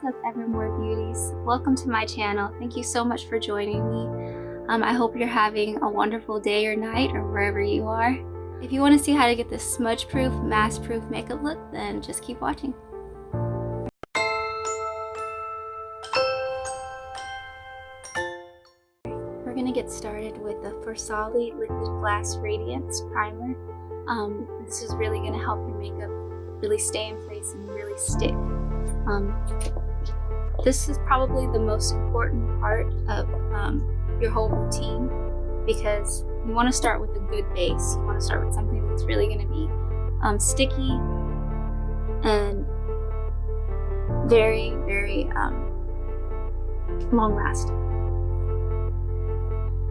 up, Evermore Beauties? Welcome to my channel. Thank you so much for joining me. I hope you're having a wonderful day or night or wherever you are. If you want to see how to get this smudge-proof, mask-proof makeup look, then just keep watching. We're going to get started with the Versali Liquid Glass Radiance Primer. This is really going to help your makeup really stay in place and really stick. This is probably the most important part of your whole routine, because you want to start with a good base. You want to start with something that's really going to be sticky and very, very long lasting.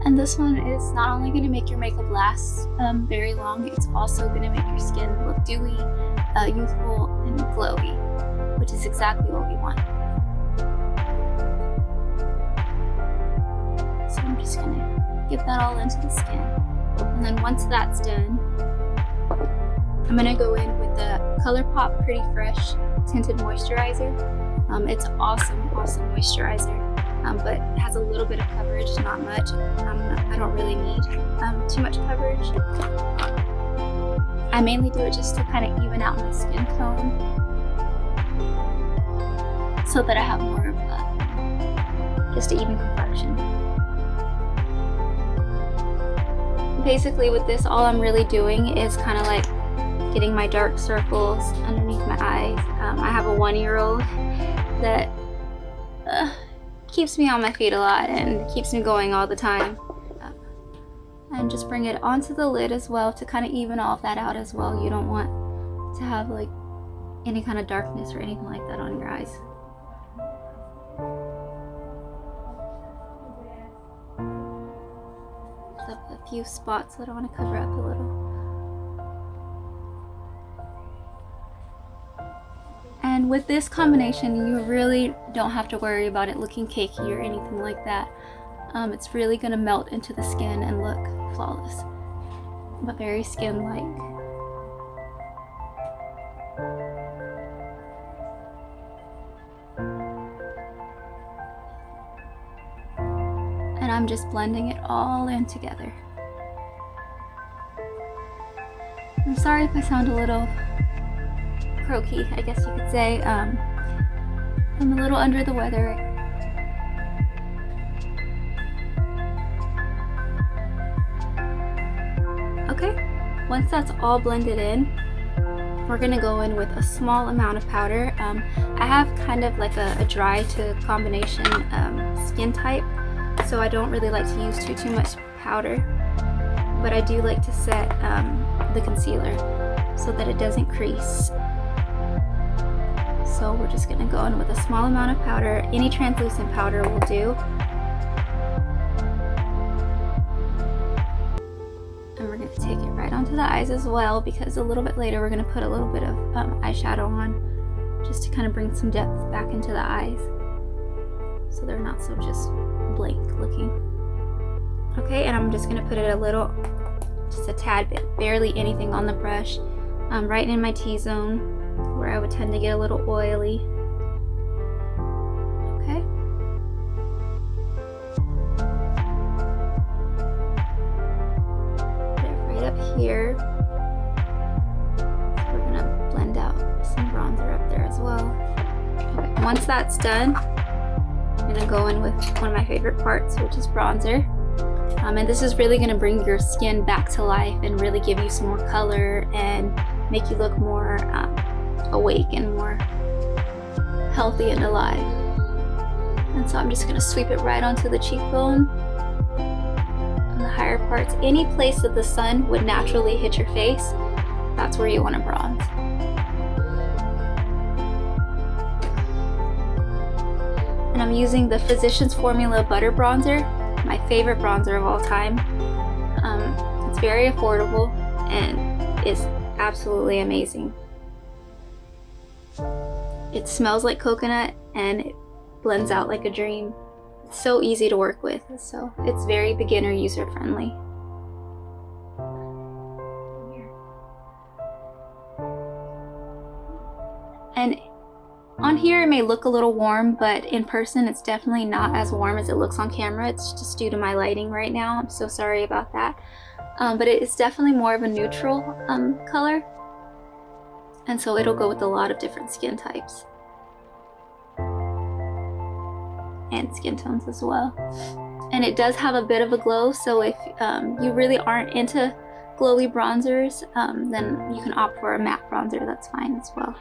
And this one is not only going to make your makeup last very long, it's also going to make your skin look dewy, youthful, and glowy, which is exactly what we want. So I'm just going to get that all into the skin. And then once that's done, I'm going to go in with the ColourPop Pretty Fresh Tinted Moisturizer. It's awesome moisturizer, but it has a little bit of coverage, not much. I don't really need too much coverage. I mainly do it just to kind of even out my skin tone, so that I have more of just an even complexion. Basically with this, all I'm really doing is kind of like getting my dark circles underneath my eyes. I have a 1-year-old that keeps me on my feet a lot and keeps me going all the time. And just bring it onto the lid as well to kind of even all of that out as well. You don't want to have like any kind of darkness or anything like that on your eyes. A few spots that I want to cover up a little. And with this combination, you really don't have to worry about it looking cakey or anything like that. It's really going to melt into the skin and look flawless, but very skin-like. And I'm just blending it all in together. I'm sorry if I sound a little croaky, I guess you could say. I'm a little under the weather. Okay, once that's all blended in, we're gonna go in with a small amount of powder. I have kind of like a dry to combination skin type, so I don't really like to use too much powder, but I do like to set the concealer so that it doesn't crease. So we're just gonna go in with a small amount of powder. Any translucent powder will do. And we're gonna take it right onto the eyes as well, because a little bit later we're gonna put a little bit of eyeshadow on, just to kind of bring some depth back into the eyes, so they're not so just blank looking. Okay, and I'm just gonna put it a little, just a tad bit, barely anything on the brush, right in my T-zone, where I would tend to get a little oily. Okay. Put it right up here. We're gonna blend out some bronzer up there as well. Okay. Once that's done, I'm gonna go in with one of my favorite parts, which is bronzer. And this is really gonna bring your skin back to life and really give you some more color and make you look more awake and more healthy and alive. And so I'm just going to sweep it right onto the cheekbone and the higher parts. Any place that the sun would naturally hit your face, that's where you want to bronze. And I'm using the Physicians Formula Butter Bronzer, my favorite bronzer of all time. It's very affordable and is absolutely amazing. It smells like coconut and it blends out like a dream. It's so easy to work with, so it's very beginner user friendly. And on here it may look a little warm, but in person it's definitely not as warm as it looks on camera. It's just due to my lighting right now. I'm so sorry about that. But it's definitely more of a neutral color, and so it'll go with a lot of different skin types and skin tones as well. And it does have a bit of a glow, so if you really aren't into glowy bronzers, then you can opt for a matte bronzer. That's fine as well.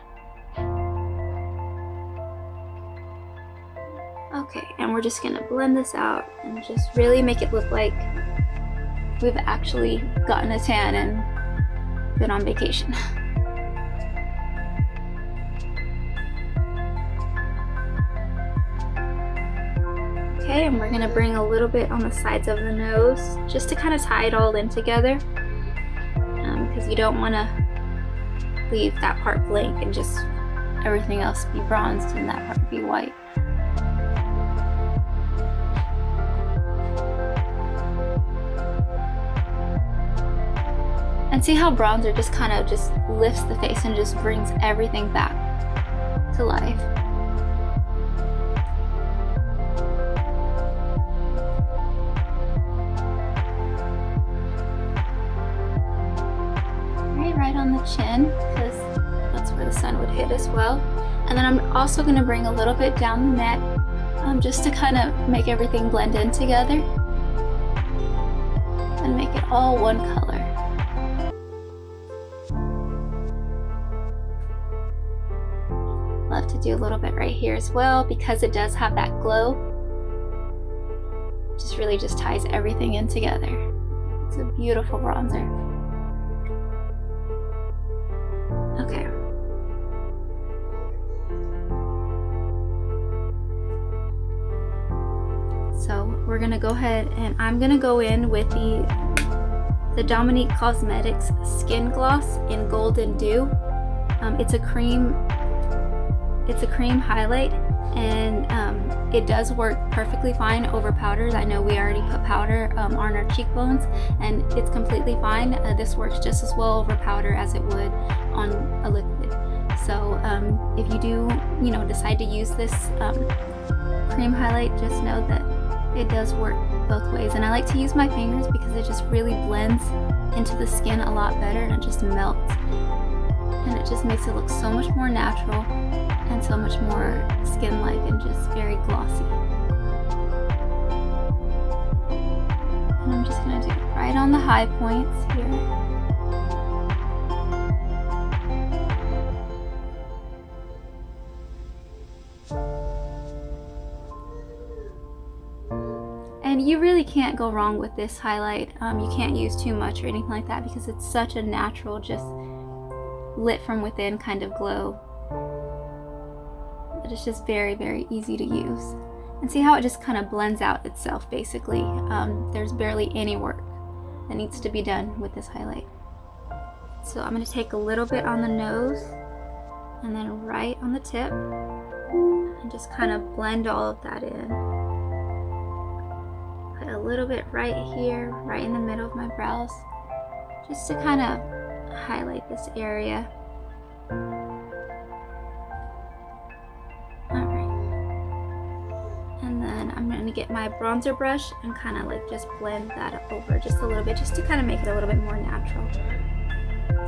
Okay, and we're just gonna blend this out and just really make it look like we've actually gotten a tan and been on vacation. Okay, and we're gonna bring a little bit on the sides of the nose just to kind of tie it all in together, because you don't want to leave that part blank and just everything else be bronzed and that part be white. And see how bronzer just kind of just lifts the face and just brings everything back to life. Right on the chin, because that's where the sun would hit as well. And then I'm also going to bring a little bit down the neck, just to kind of make everything blend in together and make it all one color. Love to do a little bit right here as well, because it does have that glow. Just really just ties everything in together. It's a beautiful bronzer. Okay. So we're gonna go ahead and I'm gonna go in with the Dominique Cosmetics Skin Gloss in Golden Dew. It's a cream highlight, and it does work perfectly fine over powders. I know we already put powder on our cheekbones, and it's completely fine. This works just as well over powder as it would on a liquid. So if you do, decide to use this cream highlight, just know that it does work both ways. And I like to use my fingers because it just really blends into the skin a lot better, and it just melts. And it just makes it look so much more natural and so much more skin-like and just very glossy. And I'm just going to do it right on the high points here. And you really can't go wrong with this highlight. You can't use too much or anything like that, because it's such a natural, just lit from within kind of glow. But it's just very, very easy to use. And see how it just kind of blends out itself, basically. There's barely any work that needs to be done with this highlight. So I'm going to take a little bit on the nose and then right on the tip and just kind of blend all of that in. Put a little bit right here, right in the middle of my brows, just to kind of highlight this area. I'm going to get my bronzer brush and kind of like just blend that over just a little bit, just to kind of make it a little bit more natural,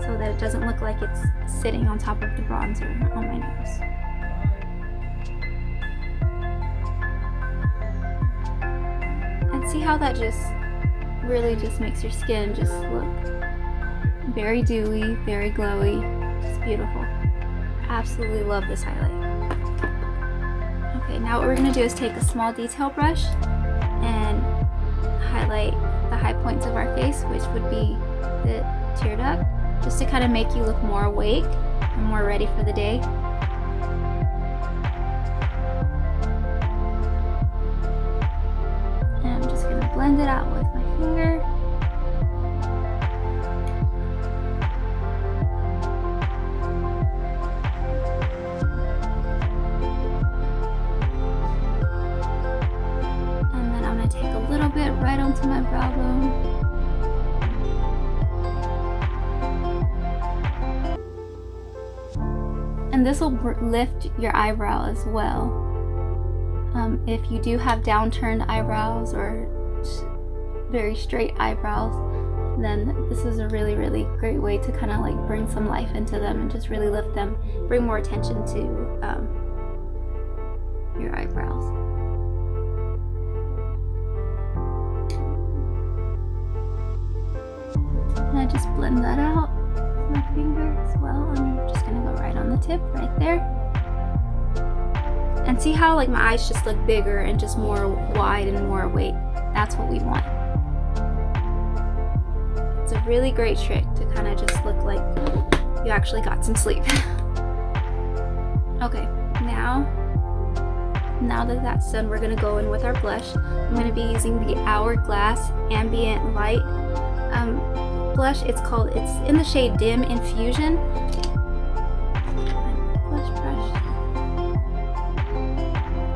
so that it doesn't look like it's sitting on top of the bronzer on my nose. And see how that just really just makes your skin just look very dewy, very glowy, just beautiful. Absolutely love this highlight. Okay, now what we're going to do is take a small detail brush and highlight the high points of our face, which would be the tear duct, just to kind of make you look more awake and more ready for the day. And I'm just going to blend it out with my finger. Right onto my brow bone. And And this will lift your eyebrow as well. If you do have downturned eyebrows or very straight eyebrows, then this is a really, really great way to kind of like bring some life into them and just really lift them, bring more attention to your eyebrows. And I just blend that out with my finger as well, and I'm just gonna go right on the tip right there. And see how like my eyes just look bigger and just more wide and more awake? That's what we want. It's a really great trick to kind of just look like you actually got some sleep. Okay, now that that's done, we're gonna go in with our blush. I'm gonna be using the Hourglass Ambient Light blush. It's in the shade Dim Infusion. Blush brush.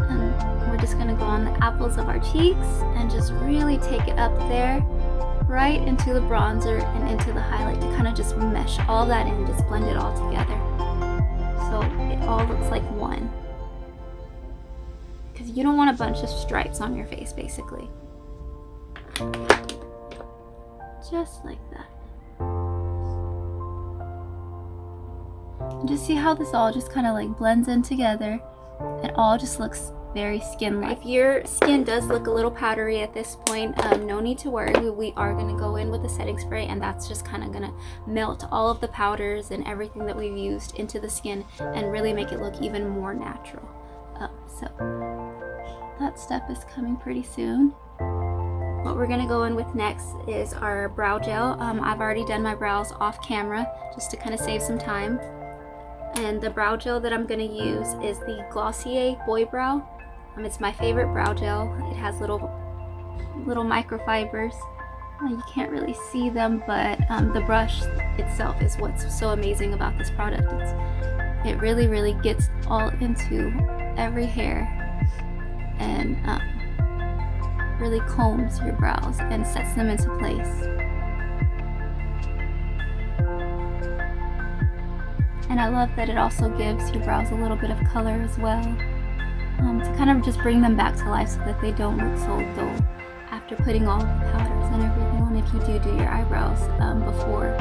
And we're just gonna go on the apples of our cheeks and just really take it up there, right into the bronzer and into the highlight to kind of just mesh all that in, just blend it all together. So it all looks like one. Because you don't want a bunch of stripes on your face, basically. Just like that. And just see how this all just kind of like blends in together. It all just looks very skin-like. If your skin does look a little powdery at this point, no need to worry. We are going to go in with a setting spray, and that's just kind of going to melt all of the powders and everything that we've used into the skin and really make it look even more natural. So that step is coming pretty soon. What we're going to go in with next is our brow gel. I've already done my brows off camera just to kind of save some time. And the brow gel that I'm going to use is the Glossier Boy Brow. It's my favorite brow gel. It has little microfibers. You can't really see them, but the brush itself is what's so amazing about this product. It really, really gets all into every hair and really combs your brows and sets them into place. And I love that it also gives your brows a little bit of color as well, to kind of just bring them back to life so that they don't look so dull after putting all the powders and everything on, if you do your eyebrows before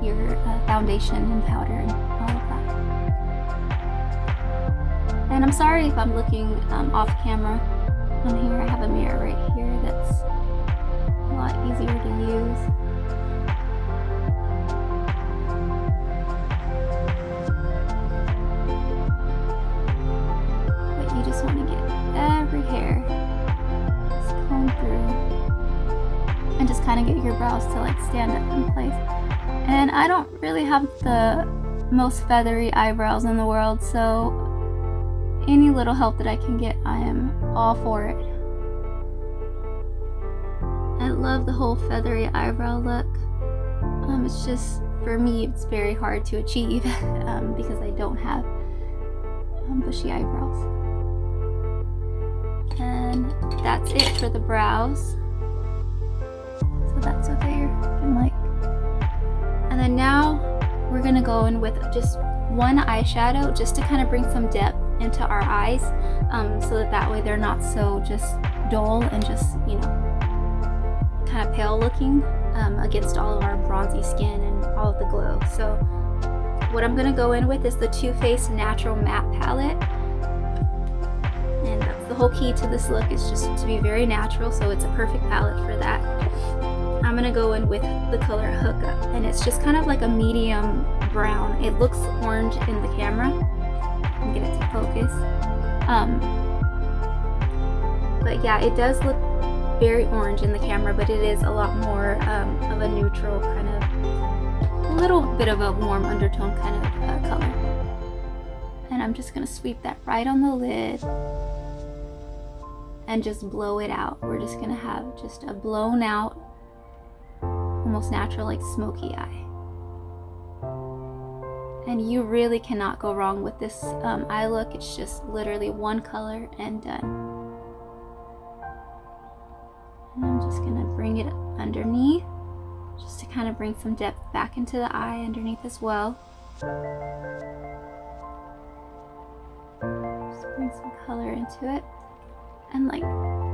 your foundation and powder and all of that. And I'm sorry if I'm looking off camera. On here I have a mirror right here that's a lot easier to use. Just want to get every hair just comb through and just kind of get your brows to like stand up in place. And I don't really have the most feathery eyebrows in the world, so any little help that I can get, I am all for it. I love the whole feathery eyebrow look. It's just, for me, it's very hard to achieve because I don't have bushy eyebrows. And that's it for the brows. So that's what they're looking like. And then now we're gonna go in with just one eyeshadow just to kind of bring some depth into our eyes, so that way they're not so just dull and just, you know, kind of pale looking against all of our bronzy skin and all of the glow. So what I'm gonna go in with is the Too Faced Natural Matte Palette. And that's the whole key to this look, is just to be very natural, so it's a perfect palette for that. I'm gonna go in with the color Hookup, and it's just kind of like a medium brown. It looks orange in the camera. I'll get it to focus. But yeah, it does look very orange in the camera, but it is a lot more of a neutral kind of, a little bit of a warm undertone kind of color. And I'm just gonna sweep that right on the lid and just blow it out. We're just gonna have just a blown out, almost natural, like smoky eye. And you really cannot go wrong with this eye look. It's just literally one color and done. And I'm just gonna bring it underneath just to kind of bring some depth back into the eye underneath as well. Just bring some color into it. And like,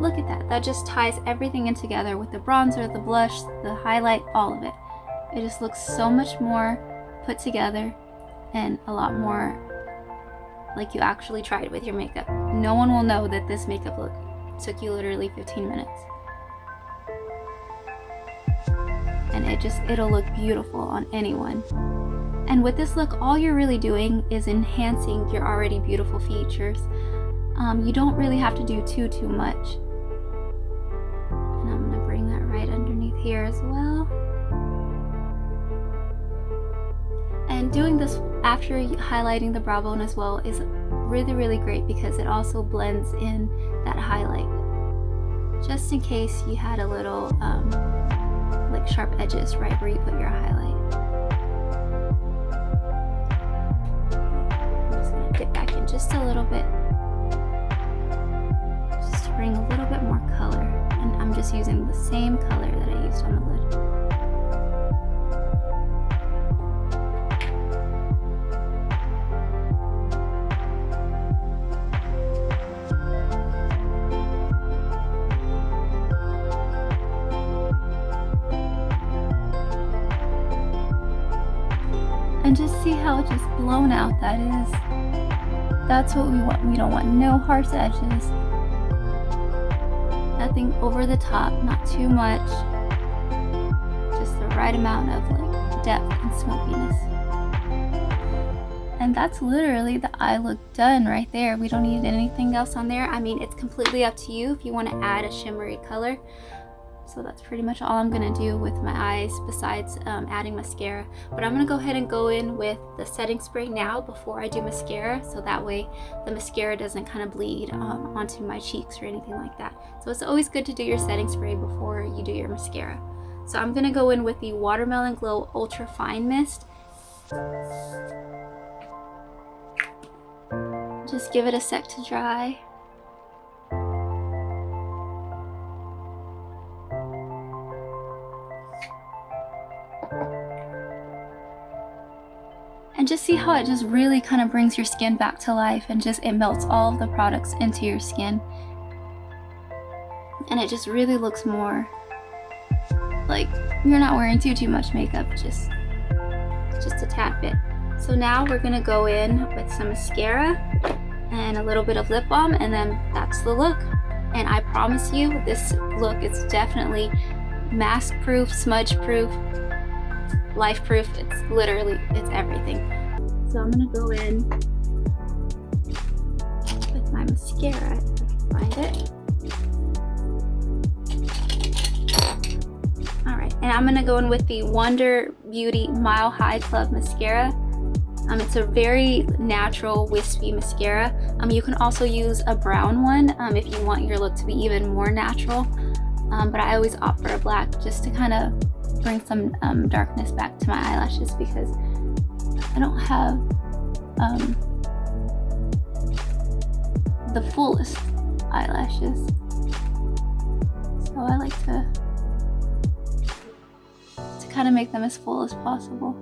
look at that. That just ties everything in together with the bronzer, the blush, the highlight, all of it. It just looks so much more put together and a lot more like you actually tried it with your makeup. No one will know that this makeup look took you literally 15 minutes. And it'll look beautiful on anyone. And with this look, all you're really doing is enhancing your already beautiful features. You don't really have to do too much. And I'm gonna bring that right underneath here as well. And doing this after highlighting the brow bone as well is really great because it also blends in that highlight. Just in case you had a little like sharp edges right where you put your highlight. I'm just gonna dip back in just a little bit. Just to bring a little bit more color. And I'm just using the same color that I used on the lid. And just see how just blown out that is. That's what we want. We don't want no harsh edges. Nothing over the top, not too much. Just the right amount of like depth and smokiness. And that's literally the eye look done right there. We don't need anything else on there. I mean, it's completely up to you if you want to add a shimmery color. So that's pretty much all I'm gonna do with my eyes besides adding mascara. But I'm gonna go ahead and go in with the setting spray now before I do mascara, so that way the mascara doesn't kind of bleed onto my cheeks or anything like that. So it's always good to do your setting spray before you do your mascara. So I'm gonna go in with the Watermelon Glow Ultra Fine Mist. Just give it a sec to dry. And just see how it just really kind of brings your skin back to life and just it melts all of the products into your skin. And it just really looks more like you're not wearing too much makeup, just a tad bit. So now we're gonna go in with some mascara and a little bit of lip balm, and then that's the look. And I promise you, this look is definitely mask proof, smudge proof, life proof. It's literally, it's everything. So I'm gonna go in with my mascara if I can find it. All right, and I'm gonna go in with the Wonder Beauty Mile High Club mascara. It's a very natural wispy mascara. You can also use a brown one if you want your look to be even more natural. But I always opt for a black just to kind of bring some darkness back to my eyelashes because I don't have the fullest eyelashes. So I like to kind of make them as full as possible.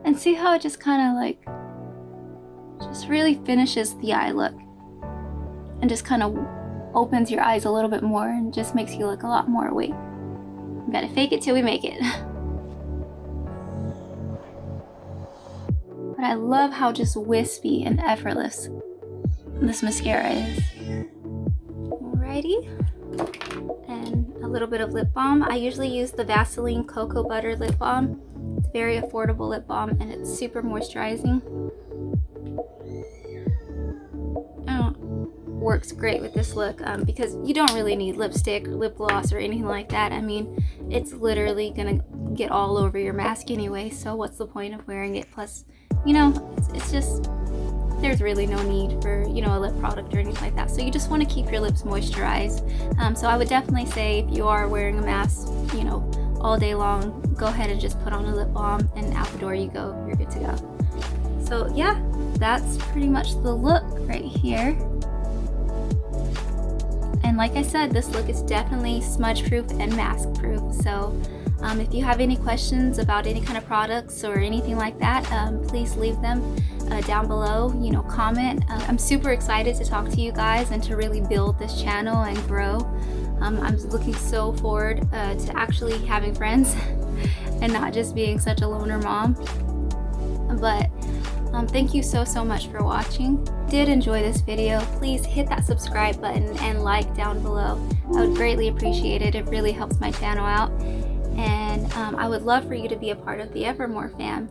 And see how it just kind of like just really finishes the eye look and just kind of opens your eyes a little bit more and just makes you look a lot more awake. We gotta fake it till we make it. But I love how just wispy and effortless this mascara is. Alrighty. And a little bit of lip balm. I usually use the Vaseline Cocoa Butter Lip Balm. It's a very affordable lip balm and it's super moisturizing. Works great with this look because you don't really need lipstick, lip gloss, or anything like that. I mean, it's literally gonna get all over your mask anyway, so what's the point of wearing it? Plus, you know, it's just, there's really no need for, you know, a lip product or anything like that. So you just want to keep your lips moisturized. So I would definitely say if you are wearing a mask, you know, all day long, go ahead and just put on a lip balm and out the door you go, you're good to go. So yeah, that's pretty much the look right here. And like I said, this look is definitely smudge proof and mask proof. So if you have any questions about any kind of products or anything like that, please leave them down below, you know, comment. I'm super excited to talk to you guys and to really build this channel and grow. I'm looking so forward to actually having friends and not just being such a loner mom. But thank you so much for watching. If you did enjoy this video, please hit that subscribe button and like down below. I would greatly appreciate it. It really helps my channel out. And I would love for you to be a part of the Evermore fam.